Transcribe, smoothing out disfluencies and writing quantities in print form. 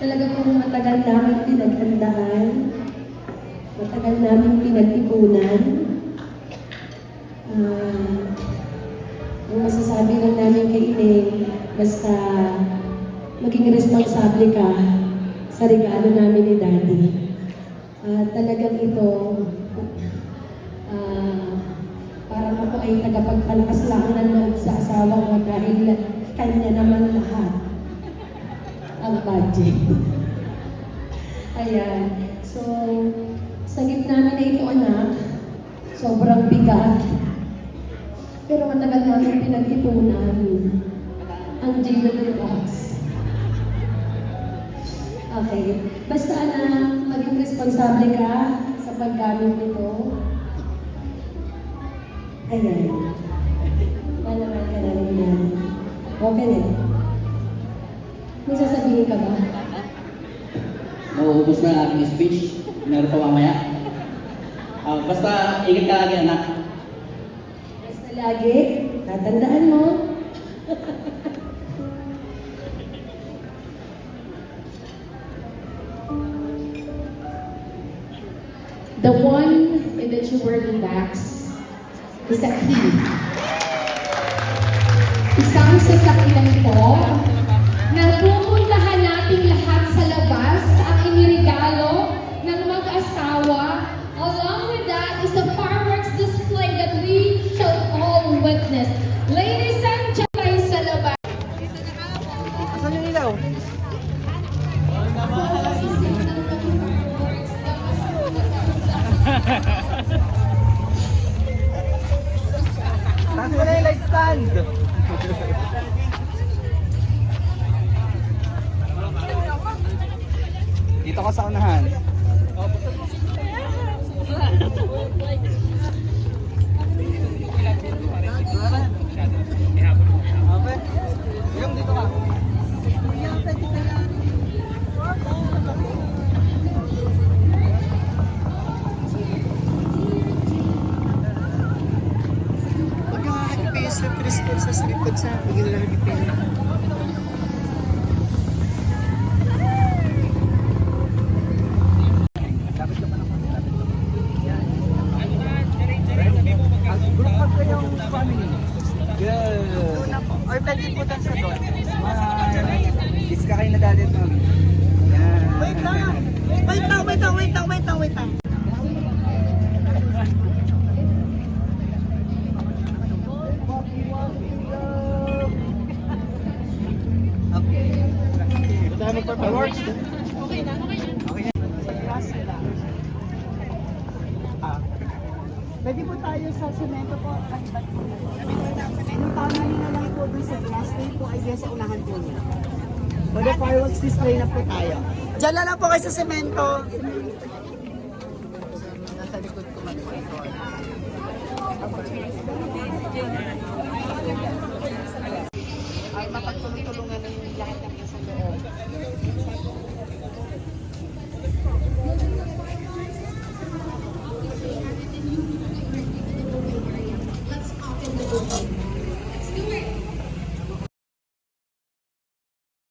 Talaga pong matagal namin pinaghandaan, matagal namin pinag-ipunan. Ang masasabi lang namin kay Ineng, basta maging responsable ka sa regalo namin ni Daddy. Talagang ito, parang ako ay tagapagpalakas lang ng loob sa asawa ko dahil kanya naman lahat ang budget. Ayan. So, sa gitna namin na ito, anak, sobrang bigat. Pero matagal namin pinag-ipunan ang jewelry box. Okay. Basta, anak, maging responsable ka sa paggamit nito. Ayan. Malaman ka namin yan. Okay din. May sasabihin ka ba? Nauubos na ang aking speech. Meron pa mamaya. Basta ingat ka lagi, anak. Basta lagi, tatandaan mo. The one in the jewelry box is a key. Isang sasakyan ito na pupuntahan nating lahat sa labas ang iniregalo ng mag-asawa. Along with that is a fireworks display that we shall all witness. Ladies and gentlemen, sa labas. Asan yung ilaw? Taas mo na yung light stand! Dito ka sa unahan. Okay. Yung dito ka. Sa slipod sa bigyan lang ng pera. Dapat ka pa ng group pa kayong family. Good. Or pwede iputan sa doon. Diska kayo na dati ito. Wait lang. Wait lang. Fireworks? Okay na. Pwede po tayo sa semento po. Yung tama nyo lang po dun sa glass way po ay sa unahan po niya. For the fireworks display na po tayo. Diyan na lang po kayo sa semento. Nasa likod ko man po ito. Ay, mapagtulong-tulungan ng lahat ng